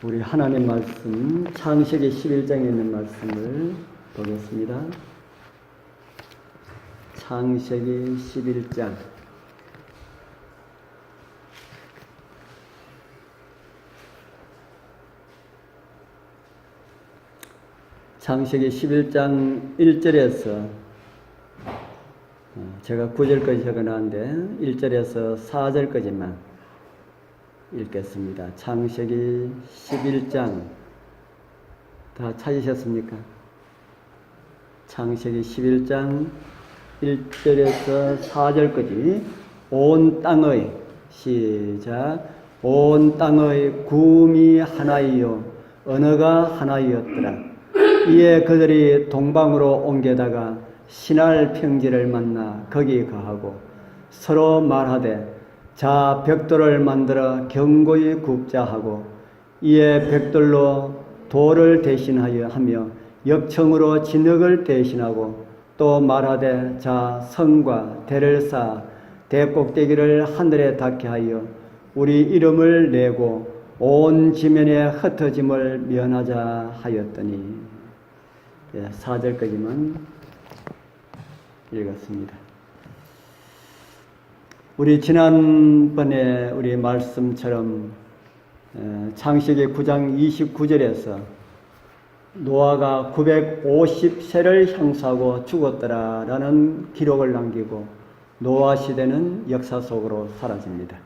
우리 하나님 말씀 창세기 11장에 있는 말씀을 보겠습니다. 창세기 11장 창세기 11장 1절에서 제가 9절까지 적어놨는데 1절에서 4절까지만 읽겠습니다. 창세기 11장 다 찾으셨습니까? 창세기 11장 1절에서 4절까지 온 땅의 시작 온 땅의 구음이 하나이요 언어가 하나이었더라. 이에 그들이 동방으로 옮겨다가 신할 평지를 만나 거기 거하고 서로 말하되 자 벽돌을 만들어 견고히 굽자 하고 이에 벽돌로 돌을 대신하여 하며 역청으로 진흙을 대신하고 또 말하되 자 성과 대를 쌓아 대꼭대기를 하늘에 닿게 하여 우리 이름을 내고 온 지면에 흩어짐을 면하자 하였더니 4절까지만 읽었습니다. 우리 지난번에 우리 말씀처럼 창세기 9장 29절에서 노아가 950세를 향수하고 죽었더라라는 기록을 남기고 노아 시대는 역사 속으로 사라집니다.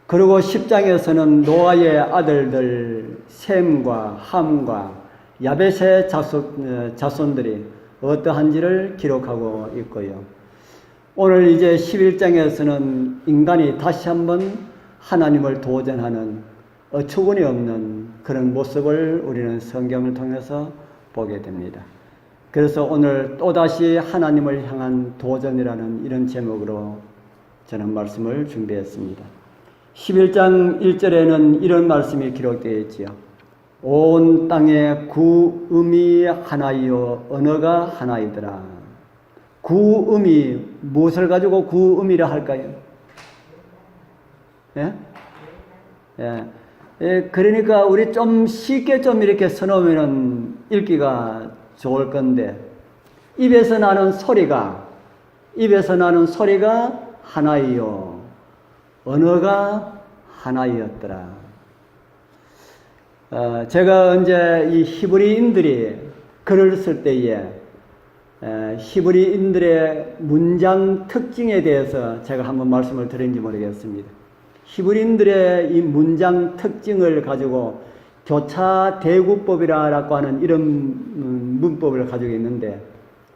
그리고 10장에서는 노아의 아들들 셈과 함과 야벳의 자손들이 어떠한지를 기록하고 있고요. 오늘 이제 11장에서는 인간이 다시 한번 하나님을 도전하는 어처구니 없는 그런 모습을 우리는 성경을 통해서 보게 됩니다. 그래서 오늘 또다시 하나님을 향한 도전이라는 이런 제목으로 저는 말씀을 준비했습니다. 11장 1절에는 이런 말씀이 기록되어 있지요. 온 땅에 구음이 하나이요 언어가 하나이더라. 구음이 무엇을 가지고 구음이라 할까요? 예? 예. 그러니까 우리 좀 쉽게 좀 이렇게 써놓으면 읽기가 좋을 건데 입에서 나는 소리가 하나이요 언어가 하나이었더라. 제가 언제 이 히브리인들이 글을 쓸 때에 히브리인들의 문장 특징에 대해서 제가 한번 말씀을 드렸는지 모르겠습니다. 히브리인들의 이 문장 특징을 가지고 교차대구법이라고 하는 이런 문법을 가지고 있는데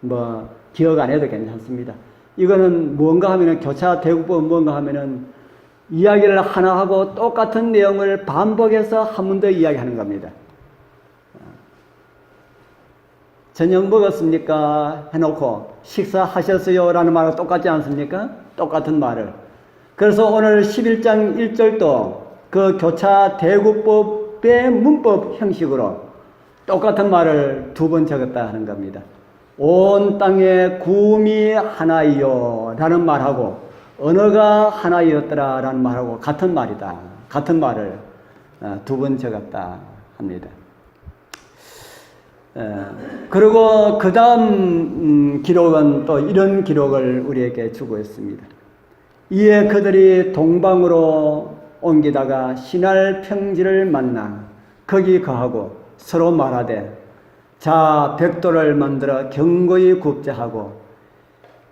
뭐 기억 안 해도 괜찮습니다. 이거는 뭔가 하면은 교차대구법은 뭔가 하면은 이야기를 하나 하고 똑같은 내용을 반복해서 한 번 더 이야기하는 겁니다. 저녁 먹었습니까? 해놓고 식사하셨어요? 라는 말과 똑같지 않습니까? 똑같은 말을. 그래서 오늘 11장 1절도 그 교차대구법의 문법 형식으로 똑같은 말을 두 번 적었다 하는 겁니다. 온 땅에 구음이 하나이요 라는 말하고 언어가 하나이었더라 라는 말하고 같은 말이다. 같은 말을 두 번 적었다 합니다. 그리고 그 다음 기록은 또 이런 기록을 우리에게 주고 있습니다. 이에 그들이 동방으로 옮기다가 신할 평지를 만나 거기 거하고 서로 말하되 자 벽돌을 만들어 견고히 굽자 하고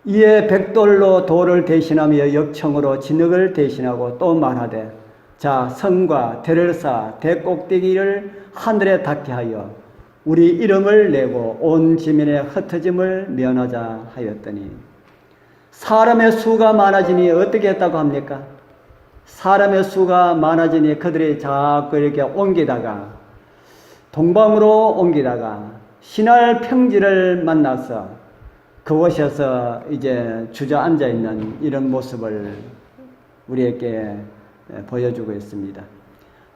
이에 벽돌로 돌을 대신하며 역청으로 진흙을 대신하고 또 말하되 자 성과 대를 쌓아 대꼭대기를 하늘에 닿게 하여 우리 이름을 내고 온 지면에 흩어짐을 면하자 하였더니 사람의 수가 많아지니 어떻게 했다고 합니까? 사람의 수가 많아지니 그들이 자꾸 이렇게 옮기다가 동방으로 옮기다가 신할 평지를 만나서 그곳에서 이제 주저앉아 있는 이런 모습을 우리에게 보여주고 있습니다.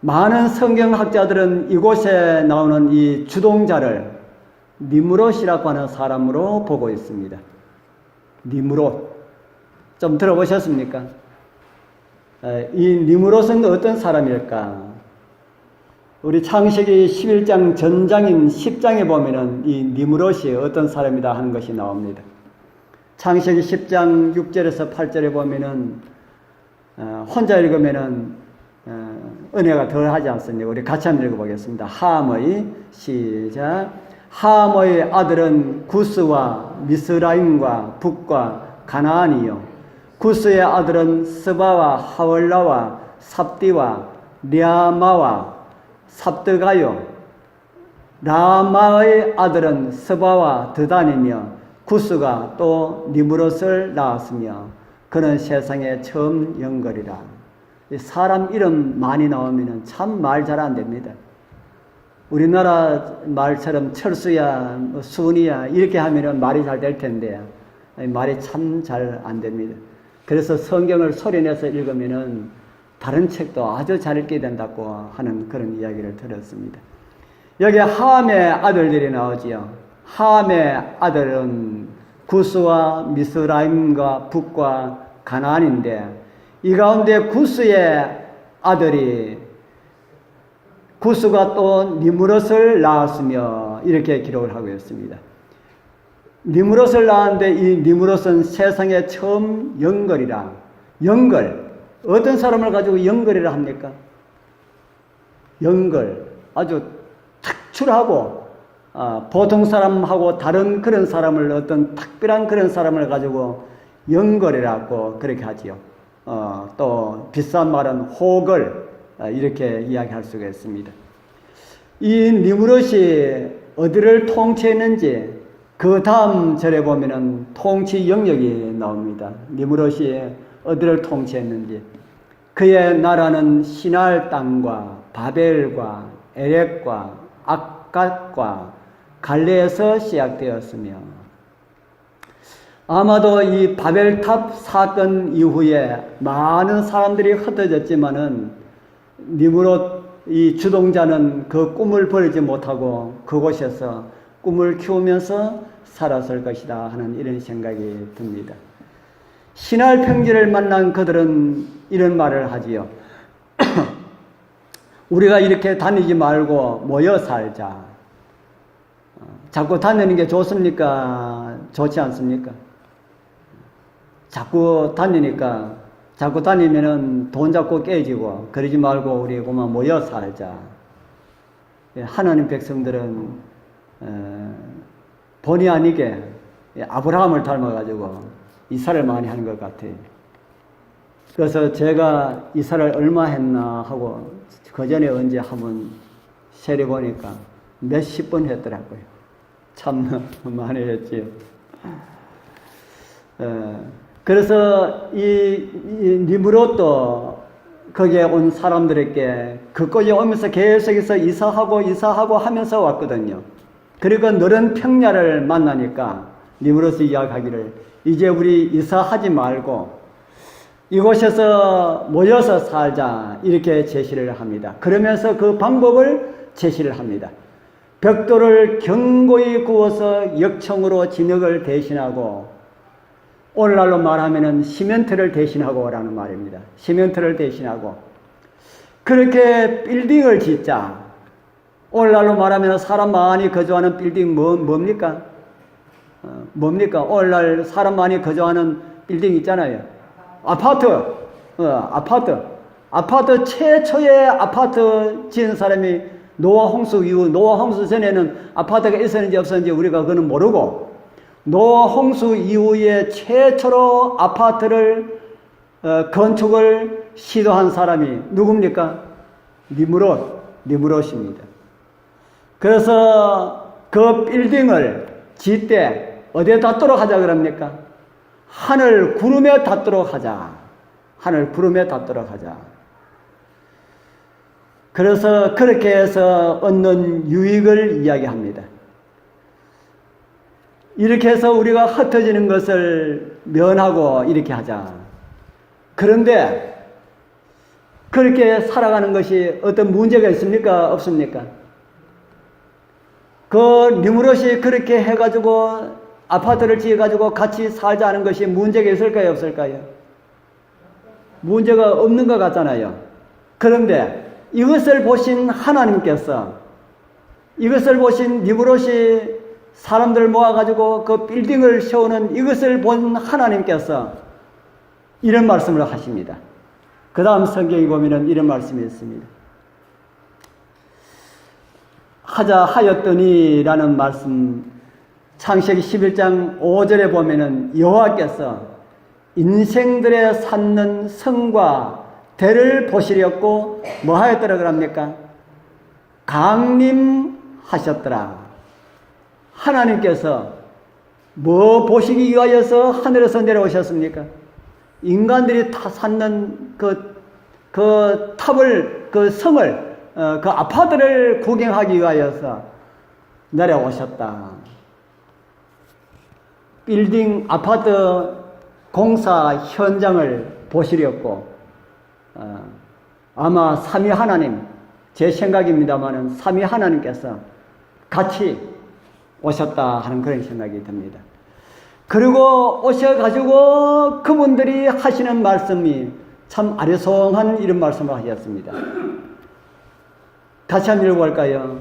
많은 성경학자들은 이곳에 나오는 이 주동자를 니므롯이라고 하는 사람으로 보고 있습니다. 니므롯. 좀 들어보셨습니까? 이 니므롯은 어떤 사람일까? 우리 창세기 11장 전장인 10장에 보면은 이 니므롯이 어떤 사람이다 하는 것이 나옵니다. 창세기 10장 6절에서 8절에 보면은 혼자 읽으면은 은혜가 덜 하지 않습니까? 우리 같이 한번 읽어보겠습니다. 함의 시작. 함의 아들은 구스와 미스라임과 북과 가나안이요. 구스의 아들은 스바와 하월라와 삽디와 랴마와 삽드가요. 라마의 아들은 스바와 드단이며 구스가 또 니므롯을 낳았으며 그는 세상에 처음 영걸이라. 사람 이름 많이 나오면 참 말 잘 안 됩니다. 우리나라 말처럼 철수야, 순이야 이렇게 하면 말이 잘 될 텐데 말이 참 잘 안 됩니다. 그래서 성경을 소리내서 읽으면 다른 책도 아주 잘 읽게 된다고 하는 그런 이야기를 들었습니다. 여기 함의 아들들이 나오지요. 함의 아들은 구스와 미스라임과 북과 가나안인데 이 가운데 구스의 아들이 구스가 또 니므롯을 낳았으며 이렇게 기록을 하고 있습니다. 니므롯을 낳았는데 이 니므롯은 세상에 처음 영걸이라. 영걸. 어떤 사람을 가지고 영걸이라 합니까? 영걸. 아주 특출하고 보통 사람하고 다른 그런 사람을 어떤 특별한 그런 사람을 가지고 영걸이라고 그렇게 하지요. 또 비싼 말은 호걸 이렇게 이야기할 수가 있습니다. 이 니므롯이 어디를 통치했는지 그 다음 절에 보면은 통치 영역이 나옵니다. 니므롯이 어디를 통치했는지 그의 나라는 시날 땅과 바벨과 에렉과 악갓과 갈레에서 시작되었으며 아마도 이 바벨탑 사건 이후에 많은 사람들이 흩어졌지만은 니므롯 이 주동자는 그 꿈을 버리지 못하고 그곳에서 꿈을 키우면서 살았을 것이다 하는 이런 생각이 듭니다. 신할 평지를 만난 그들은 이런 말을 하지요. 우리가 이렇게 다니지 말고 모여 살자. 자꾸 다니는 게 좋습니까? 좋지 않습니까? 자꾸 다니면은 돈 잡고 깨지고 그러지 말고 우리 그만 모여 살자. 하나님 백성들은 본의 아니게 아브라함을 닮아가지고 이사를 많이 하는 것 같아요. 그래서 제가 이사를 얼마 했나 하고 그 전에 언제 한번 세려 보니까 몇십 번 했더라고요. 참 많이 했지요. 그래서 이 니므롯도 거기에 온 사람들에게 그곳에 오면서 계속해서 이사하고 하면서 왔거든요. 그리고 너른 평야를 만나니까 니므롯이 이야기하기를 이제 우리 이사하지 말고 이곳에서 모여서 살자 이렇게 제시를 합니다. 그러면서 그 방법을 제시를 합니다. 벽돌을 견고히 구워서 역청으로 진흙을 대신하고 오늘날로 말하면은 시멘트를 대신하고 라는 말입니다. 시멘트를 대신하고 그렇게 빌딩을 짓자. 오늘날로 말하면 사람 많이 거주하는 빌딩 뭡니까? 뭡니까? 오늘날 사람 많이 거주하는 빌딩 있잖아요. 아파트 최초의 아파트 지은 사람이 노아 홍수 이후, 노아 홍수 전에는 아파트가 있었는지 없었는지 우리가 그거는 모르고 노아 홍수 이후에 최초로 아파트를 건축을 시도한 사람이 누굽니까? 니므롯입니다. 그래서 그 빌딩을 짓되 어디에 닿도록 하자 그럽니까? 하늘 구름에 닿도록 하자. 하늘 구름에 닿도록 하자. 그래서 그렇게 해서 얻는 유익을 이야기합니다. 이렇게 해서 우리가 흩어지는 것을 면하고 이렇게 하자. 그런데 그렇게 살아가는 것이 어떤 문제가 있습니까? 없습니까? 그 니므롯이 그렇게 해가지고 아파트를 지어가지고 같이 살자는 것이 문제가 있을까요? 없을까요? 문제가 없는 것 같잖아요. 그런데 이것을 보신 하나님께서, 이것을 보신 니브롯이 사람들 모아가지고 그 빌딩을 세우는 이것을 본 하나님께서 이런 말씀을 하십니다. 그 다음 성경에 보면은 이런 말씀이 있습니다. 하자 하였더니 라는 말씀, 창세기 11장 5절에 보면은 여호와께서 인생들의 쌓는 성과 대를 보시렸고 뭐 하였더라 그럽니까? 강림하셨더라. 하나님께서 뭐 보시기 위하여서 하늘에서 내려오셨습니까? 인간들이 다 쌓는 그 탑을, 그 성을, 그 아파트를 구경하기 위하여서 내려오셨다. 빌딩 아파트 공사 현장을 보시렸고, 아마 삼위 하나님, 제 생각입니다만은 삼위 하나님께서 같이 오셨다 하는 그런 생각이 듭니다. 그리고 오셔가지고 그분들이 하시는 말씀이 참 아리송한 이런 말씀을 하셨습니다. 다시 한번 읽어볼까요?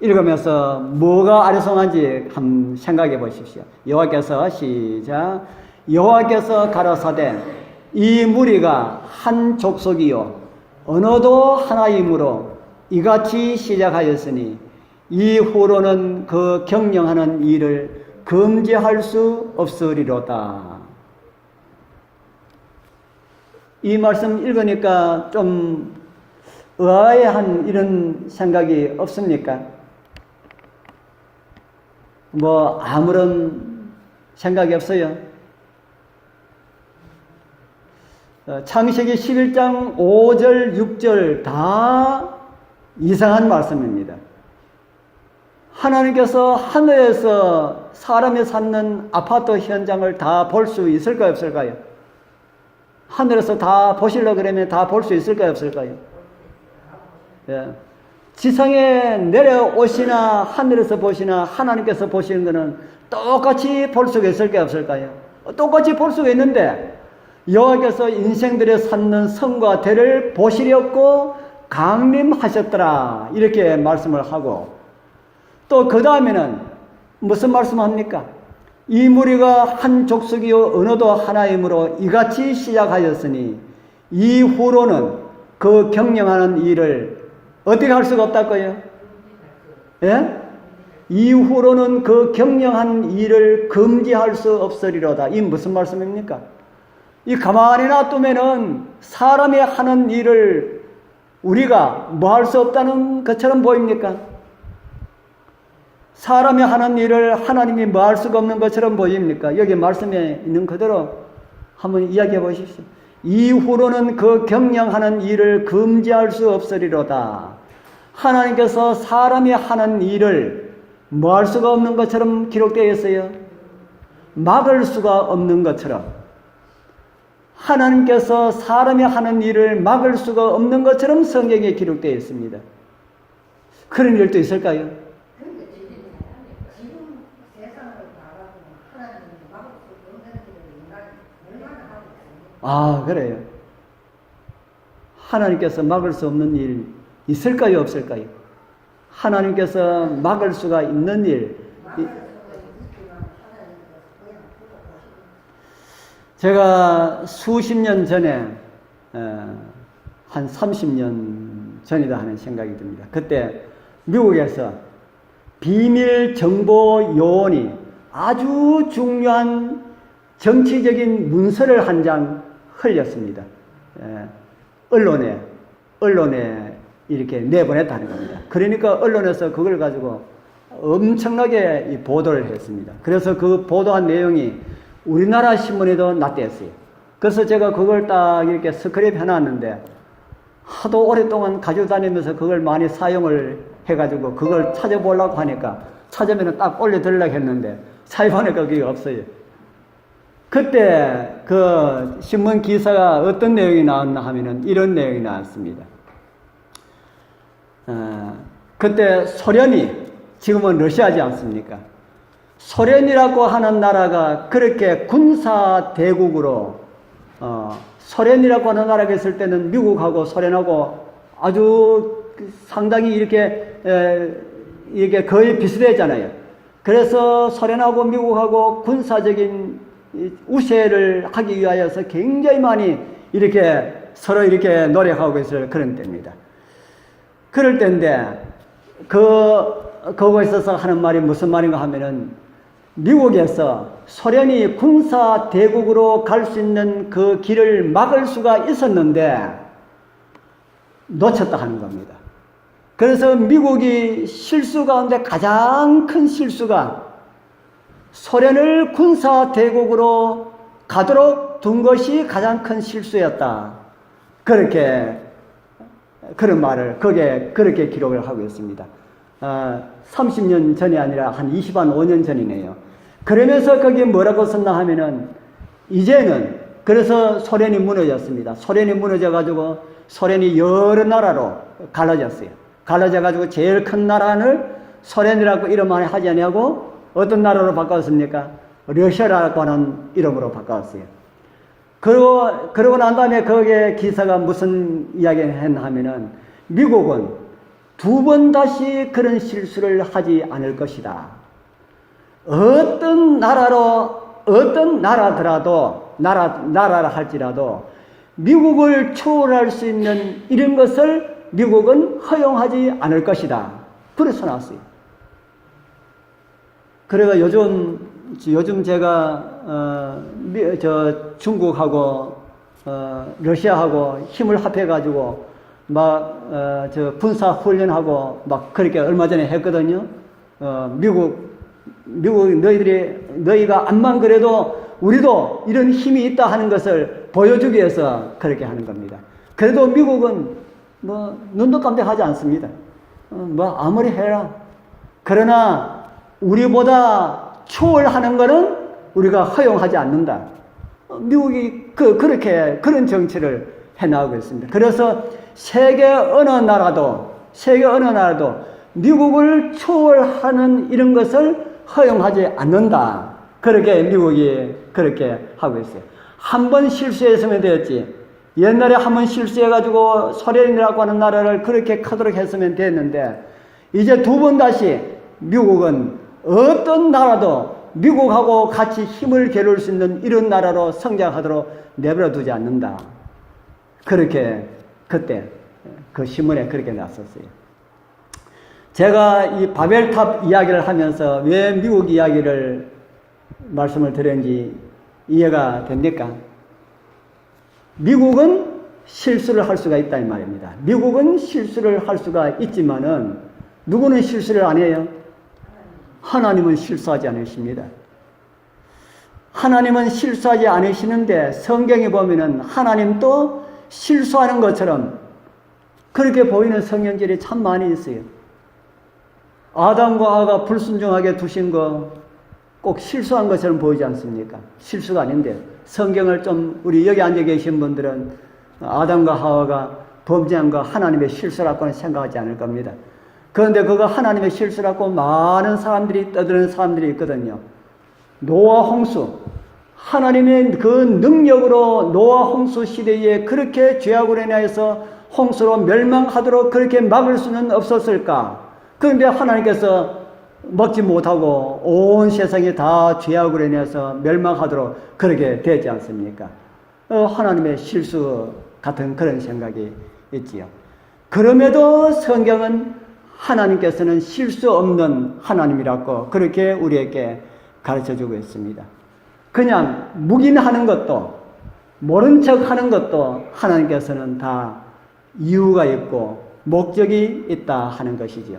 읽으면서 뭐가 아리송한지 한번 생각해 보십시오. 여호와께서 시작. 여호와께서 가라사대 이 무리가 한 족속이요 언어도 하나이므로 이같이 시작하였으니 이후로는 그 경영하는 일을 금지할 수 없으리로다. 이 말씀 읽으니까 좀 의아해한 이런 생각이 없습니까? 뭐 아무런 생각이 없어요. 창세기 11장 5절 6절 다 이상한 말씀입니다. 하나님께서 하늘에서 사람이 쌓는 아파트 현장을 다 볼 수 있을까요 없을까요? 하늘에서 다 보시려고 그러면 다 볼 수 있을까요 없을까요? 예. 지상에 내려오시나 하늘에서 보시나 하나님께서 보시는 것은 똑같이 볼 수가 있을까요 없을까요? 똑같이 볼 수가 있는데 여호와께서 인생들의 쌓는 성과 대를 보시렸고 강림하셨더라 이렇게 말씀을 하고 또 그 다음에는 무슨 말씀합니까? 이 무리가 한 족속이요 언어도 하나이므로 이같이 시작하였으니 이후로는 그 경영하는 일을 어떻게 할 수가 없다고요? 예? 이후로는 그 경영하는 일을 금지할 수 없으리로다. 이 무슨 말씀입니까? 이 가만히 놔두면은 사람이 하는 일을 우리가 뭐 할 수 없다는 것처럼 보입니까? 사람이 하는 일을 하나님이 뭐 할 수가 없는 것처럼 보입니까? 여기 말씀에 있는 그대로 한번 이야기해 보십시오. 이후로는 그 경영하는 일을 금지할 수 없으리로다. 하나님께서 사람이 하는 일을 뭐 할 수가 없는 것처럼 기록되어 있어요. 막을 수가 없는 것처럼. 하나님께서 사람이 하는 일을 막을 수가 없는 것처럼 성경에 기록되어 있습니다. 그런 일도 있을까요? 아, 그래요. 하나님께서 막을 수 없는 일 있을까요, 없을까요? 하나님께서 막을 수가 있는 일. 제가 수십 년 전에, 한 30년 전이다 하는 생각이 듭니다. 그때 미국에서 비밀 정보 요원이 아주 중요한 정치적인 문서를 한 장 흘렸습니다. 언론에 이렇게 내보냈다는 겁니다. 그러니까 언론에서 그걸 가지고 엄청나게 보도를 했습니다. 그래서 그 보도한 내용이 우리나라 신문에도 낫대었어요. 그래서 제가 그걸 딱 이렇게 스크랩 해놨는데 하도 오랫동안 가지고 다니면서 그걸 많이 사용을 해가지고 그걸 찾아보려고 하니까 찾으면 딱 올려드리려고 했는데 찾아보니까 그게 없어요. 그때 그 신문 기사가 어떤 내용이 나왔나 하면은 이런 내용이 나왔습니다. 그때 소련이 지금은 러시아지 않습니까? 소련이라고 하는 나라가 그렇게 군사 대국으로 소련이라고 하는 나라가 있을 때는 미국하고 소련하고 아주 상당히 이렇게 거의 비슷했잖아요. 그래서 소련하고 미국하고 군사적인 우세를 하기 위하여서 굉장히 많이 이렇게 서로 이렇게 노력하고 있을 그런 때입니다. 그럴 때인데 거기에 있어서 하는 말이 무슨 말인가 하면은 미국에서 소련이 군사 대국으로 갈 수 있는 그 길을 막을 수가 있었는데 놓쳤다 하는 겁니다. 그래서 미국이 실수 가운데 가장 큰 실수가 소련을 군사 대국으로 가도록 둔 것이 가장 큰 실수였다. 그런 말을 그렇게 기록을 하고 있습니다. 30년 전이 아니라 한 25년 전이네요. 그러면서 거기에 뭐라고 썼나 하면은 이제는 그래서 소련이 무너졌습니다. 소련이 무너져가지고 소련이 여러 나라로 갈라졌어요. 갈라져가지고 제일 큰 나라를 소련이라고 이름 안에 하지 아니하고 어떤 나라로 바꿨습니까? 러시아라고 하는 이름으로 바꿨어요. 그러고 난 다음에 거기에 기사가 무슨 이야기를 했나 하면은 미국은 두 번 다시 그런 실수를 하지 않을 것이다. 어떤 나라라 할지라도 미국을 초월할 수 있는 이런 것을 미국은 허용하지 않을 것이다. 그래서 나왔어요. 그래가 요즘 제가 중국하고 러시아하고 힘을 합해가지고 군사 훈련하고 막 그렇게 얼마 전에 했거든요. 미국 너희가 암만 그래도 우리도 이런 힘이 있다 하는 것을 보여주기 위해서 그렇게 하는 겁니다. 그래도 미국은 눈도 깜짝하지 않습니다. 아무리 해라. 그러나 우리보다 초월하는 것은 우리가 허용하지 않는다. 미국이 그런 정치를 해나가고 있습니다. 그래서 세계 어느 나라도 미국을 초월하는 이런 것을 허용하지 않는다. 그렇게 미국이 그렇게 하고 있어요. 한 번 실수했으면 되었지. 옛날에 한 번 실수해가지고 소련이라고 하는 나라를 그렇게 크도록 했으면 됐는데 이제 두 번 다시 미국은 어떤 나라도 미국하고 같이 힘을 겨룰 수 있는 이런 나라로 성장하도록 내버려 두지 않는다. 그렇게 그때 그 신문에 그렇게 났었어요. 제가 이 바벨탑 이야기를 하면서 왜 미국 이야기를 말씀을 드렸는지 이해가 됩니까? 미국은 실수를 할 수가 있다 이 말입니다. 미국은 실수를 할 수가 있지만은 누구는 실수를 안 해요? 하나님은 실수하지 않으십니다. 하나님은 실수하지 않으시는데 성경에 보면은 하나님도 실수하는 것처럼 그렇게 보이는 성경절이 참 많이 있어요. 아담과 하와가 불순종하게 두신 거 꼭 실수한 것처럼 보이지 않습니까? 실수가 아닌데 성경을 좀 우리 여기 앉아 계신 분들은 아담과 하와가 범죄한 거 하나님의 실수라고는 생각하지 않을 겁니다. 그런데 그거 하나님의 실수라고 많은 사람들이 떠드는 사람들이 있거든요. 노아 홍수, 하나님의 그 능력으로 노아 홍수 시대에 그렇게 죄악으로 인하여서 홍수로 멸망하도록 그렇게 막을 수는 없었을까? 그런데 하나님께서 먹지 못하고 온 세상이 다 죄악으로 인해서 멸망하도록 그렇게 되지 않습니까? 하나님의 실수 같은 그런 생각이 있지요. 그럼에도 성경은 하나님께서는 실수 없는 하나님이라고 그렇게 우리에게 가르쳐주고 있습니다. 그냥 묵인하는 것도 모른 척 하는 것도 하나님께서는 다 이유가 있고 목적이 있다 하는 것이지요.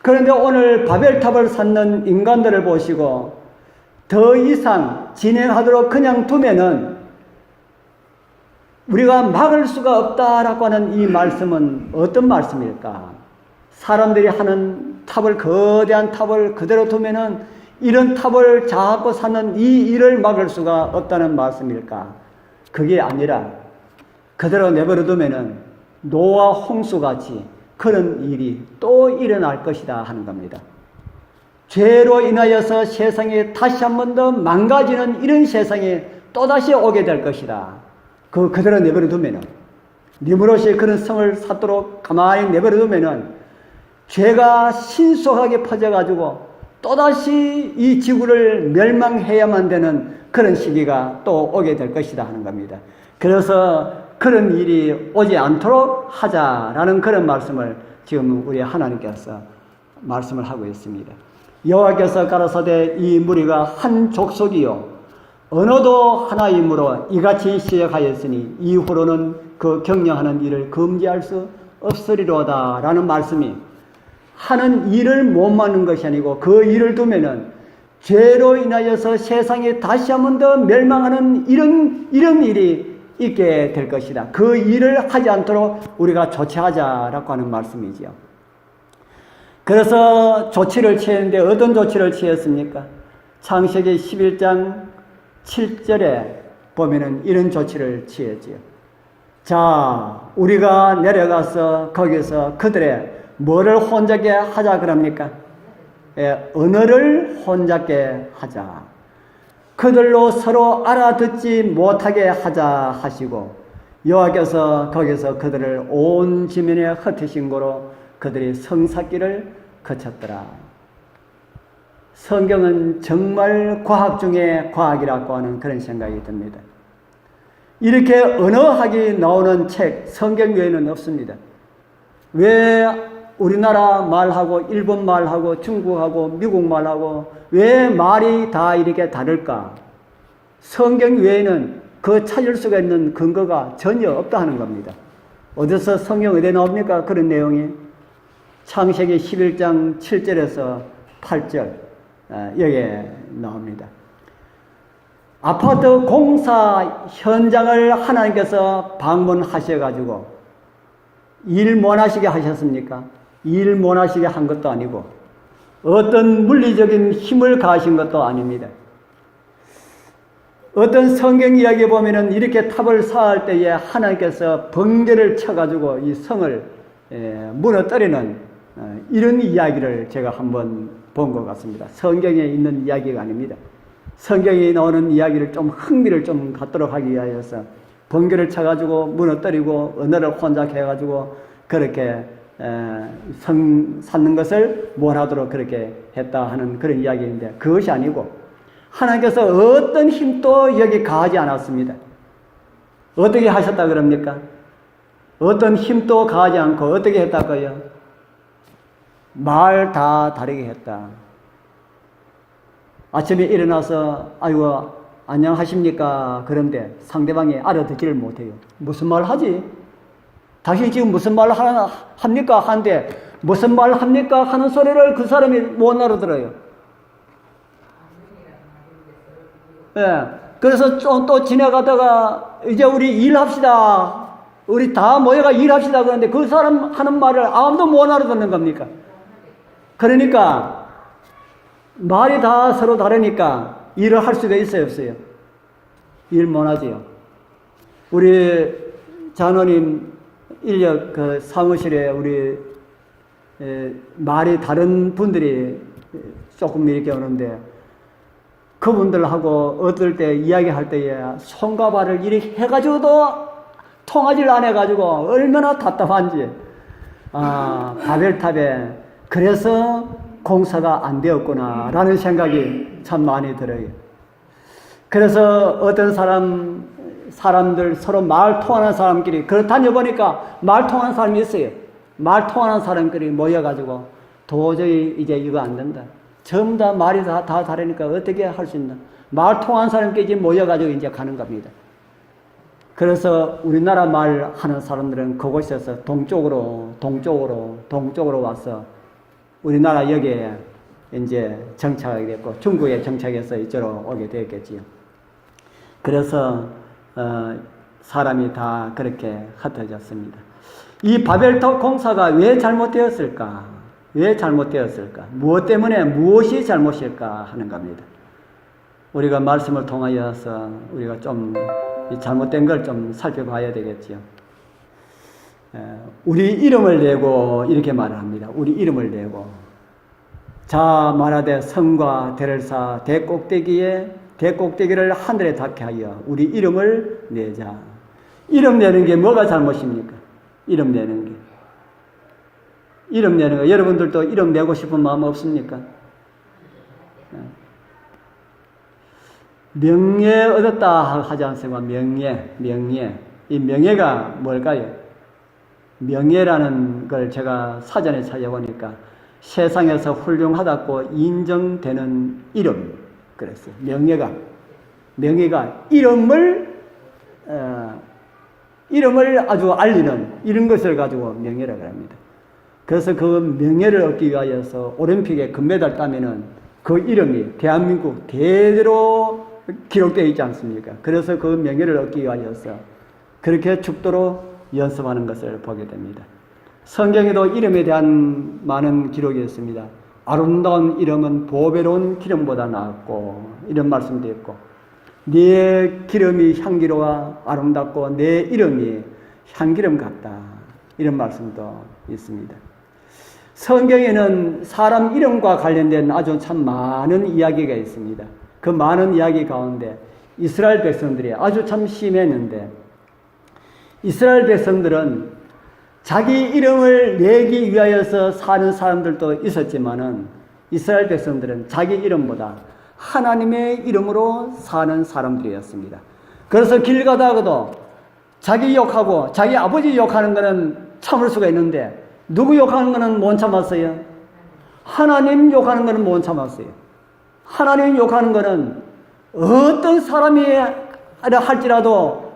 그런데 오늘 바벨탑을 쌓는 인간들을 보시고 더 이상 진행하도록 그냥 두면은 우리가 막을 수가 없다라고 하는 이 말씀은 어떤 말씀일까? 사람들이 하는 거대한 탑을 그대로 두면은 이런 탑을 자꾸 쌓는 이 일을 막을 수가 없다는 말씀일까? 그게 아니라 그대로 내버려 두면은 노아 홍수같이 그런 일이 또 일어날 것이다 하는 겁니다. 죄로 인하여서 세상이 다시 한 번 더 망가지는 이런 세상이 또다시 오게 될 것이다. 그대로 내버려 두면은. 니무롯이 그런 성을 쌓도록 가만히 내버려두면은 죄가 신속하게 퍼져가지고 또다시 이 지구를 멸망해야만 되는 그런 시기가 또 오게 될 것이다 하는 겁니다. 그래서 그런 일이 오지 않도록 하자라는 그런 말씀을 지금 우리 하나님께서 말씀을 하고 있습니다. 여호와께서 가라사대 이 무리가 한 족속이요 언어도 하나이므로 이같이 시작하였으니 이후로는 그 경영하는 일을 금지할 수 없으리로다 라는 말씀이 하는 일을 못 막는 것이 아니고 그 일을 두면은 죄로 인하여서 세상에 다시 한 번 더 멸망하는 이런 일이 있게 될 것이다. 그 일을 하지 않도록 우리가 조치하자라고 하는 말씀이지요. 그래서 조치를 취했는데 어떤 조치를 취했습니까? 창세기 11장 7절에 보면은 이런 조치를 취했지요. 자, 우리가 내려가서 거기서 그들의 뭐를 혼잡게 하자 그럽니까? 언어를 혼잡게 하자. 그들로 서로 알아듣지 못하게 하자 하시고 여호와께서 거기서 그들을 온 지면에 흩으신 고로 그들이 성사길을 거쳤더라. 성경은 정말 과학 중에 과학이라고 하는 그런 생각이 듭니다. 이렇게 언어학이 나오는 책 성경 외에는 없습니다. 왜 우리나라 말하고 일본 말하고 중국하고 미국 말하고 왜 말이 다 이렇게 다를까? 성경 외에는 그 찾을 수가 있는 근거가 전혀 없다 하는 겁니다. 어디서 성경 어디에 나옵니까? 그런 내용이 창세기 11장 7절에서 8절 여기에 나옵니다. 아파트 공사 현장을 하나님께서 방문하셔가지고 일 못하시게 하셨습니까? 일 못하시게 한 것도 아니고 어떤 물리적인 힘을 가하신 것도 아닙니다. 어떤 성경 이야기에 보면은 이렇게 탑을 쌓을 때에 하나님께서 번개를 쳐가지고 이 성을 무너뜨리는 이런 이야기를 제가 한번 본 것 같습니다. 성경에 있는 이야기가 아닙니다. 성경에 나오는 이야기를 좀 흥미를 좀 갖도록 하기 위하여서 번개를 쳐가지고 무너뜨리고 언어를 혼잡해가지고 그렇게 성 쌓는 것을 몰하도록 그렇게 했다 하는 그런 이야기인데 그것이 아니고 하나님께서 어떤 힘도 여기 가하지 않았습니다. 어떻게 하셨다 그럽니까? 어떤 힘도 가하지 않고 어떻게 했다고요? 말 다 다르게 했다. 아침에 일어나서 아이고 안녕하십니까 그런데 상대방이 알아듣지를 못해요. 무슨 말 하지? 당신이 지금 무슨 말 합니까? 하는데 무슨 말 합니까? 하는 소리를 그 사람이 못 알아들어요. 예. 그래서 좀 또 지나가다가 이제 우리 일합시다. 우리 다 모여가 일합시다. 그런데 그 사람 하는 말을 아무도 못 알아듣는 겁니까? 그러니까 말이 다 서로 다르니까 일을 할 수가 있어요, 없어요? 일 못하지요. 우리 장로님 인력 그 사무실에 우리 말이 다른 분들이 조금 이렇게 오는데 그분들하고 어떨 때 이야기할 때에 손과 발을 이렇게 해가지고도 통하지를 안 해가지고 얼마나 답답한지. 바벨탑에 그래서 공사가 안 되었구나 라는 생각이 참 많이 들어요. 그래서 어떤 사람들 서로 말 통하는 사람끼리 다녀보니까 말 통하는 사람이 있어요. 말 통하는 사람끼리 모여가지고 도저히 이제 이거 안 된다. 전부 다 말이 다 다르니까 어떻게 할 수 있나. 말 통하는 사람끼리 모여가지고 이제 가는 겁니다. 그래서 우리나라 말 하는 사람들은 그곳에서 동쪽으로 와서 우리나라 여기에 이제 정착하게 됐고 중국에 정착해서 이쪽으로 오게 되었겠지요. 그래서 사람이 다 그렇게 흩어졌습니다. 이 바벨탑 공사가 왜 잘못되었을까? 무엇 때문에 무엇이 잘못일까 하는 겁니다. 우리가 말씀을 통하여서 우리가 좀 잘못된 걸 좀 살펴봐야 되겠지요. 우리 이름을 내고 이렇게 말을 합니다. 우리 이름을 내고 자 말하되 성과 대를 쌓아 대꼭대기를 하늘에 닿게 하여 우리 이름을 내자. 이름 내는 게 뭐가 잘못입니까? 이름 내는 게. 이름 내는 거. 여러분들도 이름 내고 싶은 마음 없습니까? 명예 얻었다 하지 않습니까? 명예. 이 명예가 뭘까요? 명예라는 걸 제가 사전에 찾아보니까 세상에서 훌륭하다고 인정되는 이름. 그랬어요. 명예가 이름을 아주 알리는 이런 것을 가지고 명예라고 합니다. 그래서 그 명예를 얻기 위하여서 올림픽에 금메달 따면은 그 이름이 대한민국 대대로 기록되어 있지 않습니까? 그래서 그 명예를 얻기 위하여서 그렇게 죽도록 연습하는 것을 보게 됩니다. 성경에도 이름에 대한 많은 기록이 있습니다. 아름다운 이름은 보배로운 기름보다 낫고 이런 말씀도 있고 네 기름이 향기로워 아름답고 내 이름이 향기름 같다 이런 말씀도 있습니다. 성경에는 사람 이름과 관련된 아주 참 많은 이야기가 있습니다. 그 많은 이야기 가운데 이스라엘 백성들이 아주 참 심했는데 이스라엘 백성들은 자기 이름을 내기 위하여서 사는 사람들도 있었지만은 이스라엘 백성들은 자기 이름보다 하나님의 이름으로 사는 사람들이었습니다. 그래서 길 가다가도 자기 욕하고 자기 아버지 욕하는 거는 참을 수가 있는데 누구 욕하는 거는 못 참았어요? 하나님 욕하는 거는 못 참았어요. 하나님 욕하는 거는 어떤 사람이 할지라도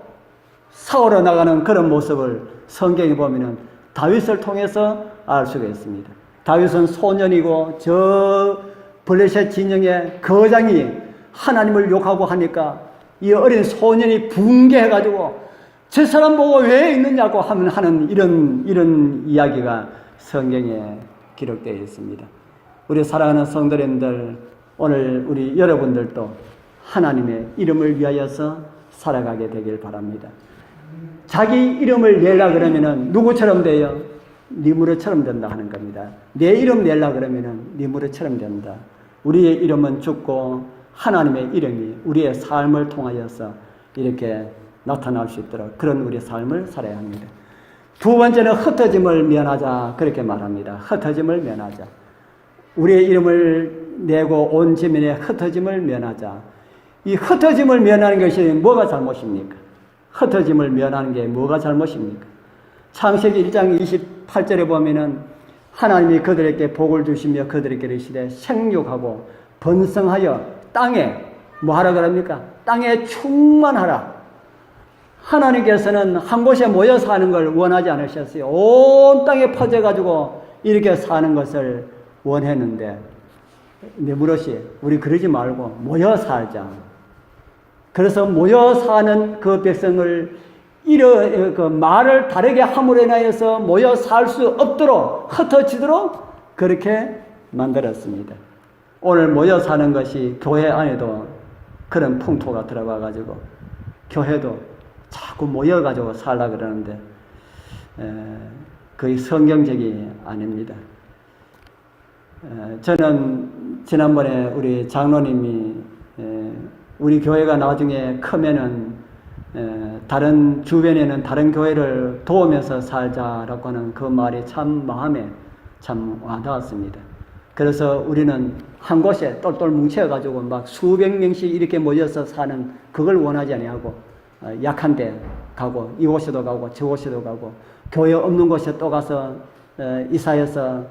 싸우러 나가는 그런 모습을 성경에 보면은 다윗을 통해서 알 수가 있습니다. 다윗은 소년이고 저 블레셋 진영의 거장이 하나님을 욕하고 하니까 이 어린 소년이 붕괴해가지고 저 사람 보고 왜 있느냐고 하는 이런 이야기가 성경에 기록되어 있습니다. 우리 사랑하는 성도님들, 오늘 우리 여러분들도 하나님의 이름을 위하여서 살아가게 되길 바랍니다. 자기 이름을 내려 그러면은 누구처럼 돼요? 네 무릇처럼 된다 하는 겁니다. 내 이름 내려 그러면은 네 무릇처럼 된다. 우리의 이름은 죽고 하나님의 이름이 우리의 삶을 통하여서 이렇게 나타날 수 있도록 그런 우리의 삶을 살아야 합니다. 두 번째는 흩어짐을 면하자 그렇게 말합니다. 흩어짐을 면하자. 우리의 이름을 내고 온 지면에 흩어짐을 면하자. 이 흩어짐을 면하는 것이 뭐가 잘못입니까? 흩어짐을 면하는 게 뭐가 잘못입니까? 창세기 1장 28절에 보면은 하나님이 그들에게 복을 주시며 그들에게 이르시되 생육하고 번성하여 땅에 뭐 하라 그럽니까? 땅에 충만하라. 하나님께서는 한 곳에 모여 사는 걸 원하지 않으셨어요. 온 땅에 퍼져가지고 이렇게 사는 것을 원했는데 느무롯이 우리 그러지 말고 모여 살자. 그래서 모여 사는 그 백성을 그 말을 다르게 함으로 인하여서 모여 살 수 없도록 흩어지도록 그렇게 만들었습니다. 오늘 모여 사는 것이 교회 안에도 그런 풍토가 들어가 가지고 교회도 자꾸 모여가지고 살라 그러는데 거의 성경적이 아닙니다. 저는 지난번에 우리 장로님이 우리 교회가 나중에 크면은 다른 주변에는 다른 교회를 도우면서 살자라고 하는 그 말이 참 마음에 참 와닿았습니다. 그래서 우리는 한 곳에 똘똘 뭉쳐가지고 막 수백 명씩 이렇게 모여서 사는 그걸 원하지 아니하고 약한 데 가고 이곳에도 가고 저곳에도 가고 교회 없는 곳에 또 가서 이사해서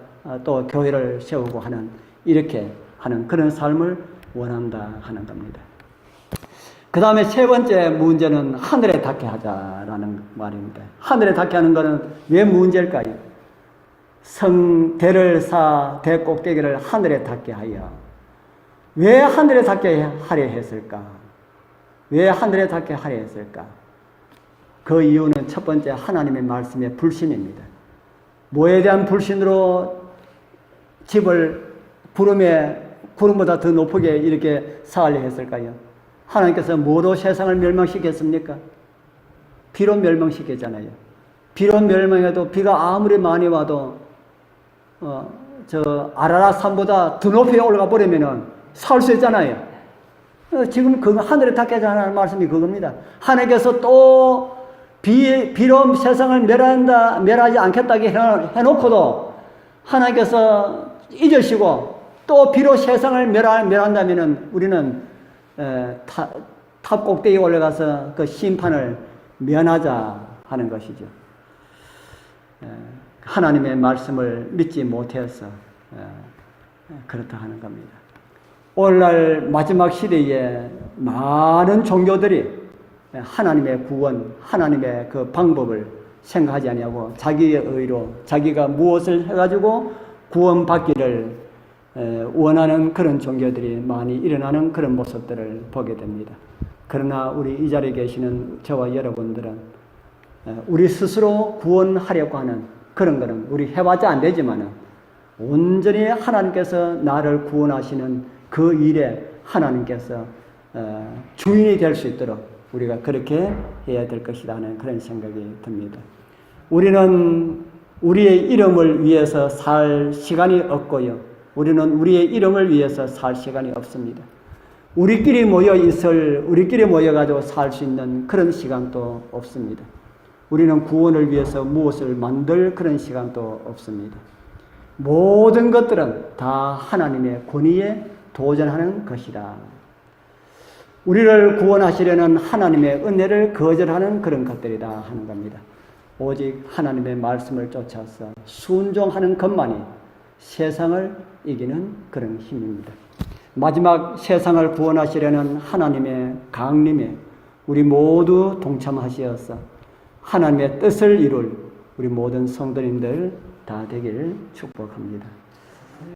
또 교회를 세우고 하는 이렇게 하는 그런 삶을 원한다 하는 겁니다. 그 다음에 세 번째 문제는 하늘에 닿게 하자라는 말입니다. 하늘에 닿게 하는 것은 왜 문제일까요? 성대를 쌓아 대 꼭대기를 하늘에 닿게 하여 왜 하늘에 닿게 하려 했을까? 왜 하늘에 닿게 하려 했을까? 그 이유는 첫 번째 하나님의 말씀의 불신입니다. 뭐에 대한 불신으로 집을 구름보다 더 높게 이렇게 쌓으려 했을까요? 하나님께서 뭐로 세상을 멸망시켰습니까? 비로 멸망시켰잖아요. 비로 멸망해도 비가 아무리 많이 와도 저 아라랏 산보다 더 높이 올라가 버리면은 살 수 있잖아요. 지금 그 하늘에 닿게 하자는 말씀이 그겁니다. 하나님께서 또 비로 세상을 멸하지 않겠다고 해놓고도 하나님께서 잊으시고 또 비로 세상을 멸한다면 우리는 탑 꼭대기에 올라가서 그 심판을 면하자 하는 것이죠. 하나님의 말씀을 믿지 못해서 그렇다 하는 겁니다. 오늘날 마지막 시대에 많은 종교들이 하나님의 구원, 하나님의 그 방법을 생각하지 아니하고 자기의 의로 자기가 무엇을 해가지고 구원받기를 원하는 그런 종교들이 많이 일어나는 그런 모습들을 보게 됩니다. 그러나 우리 이 자리에 계시는 저와 여러분들은 우리 스스로 구원하려고 하는 그런 거는 우리 해봤자 안 되지만은 온전히 하나님께서 나를 구원하시는 그 일에 하나님께서 주인이 될 수 있도록 우리가 그렇게 해야 될 것이다 하는 그런 생각이 듭니다. 우리는 우리의 이름을 위해서 살 시간이 없고요. 우리는 우리의 이름을 위해서 살 시간이 없습니다. 우리끼리 모여가지고 살 수 있는 그런 시간도 없습니다. 우리는 구원을 위해서 무엇을 만들 그런 시간도 없습니다. 모든 것들은 다 하나님의 권위에 도전하는 것이다. 우리를 구원하시려는 하나님의 은혜를 거절하는 그런 것들이다 하는 겁니다. 오직 하나님의 말씀을 쫓아서 순종하는 것만이 세상을 이기는 그런 힘입니다. 마지막 세상을 구원하시려는 하나님의 강림에 우리 모두 동참하시어서 하나님의 뜻을 이룰 우리 모든 성도님들 다 되기를 축복합니다.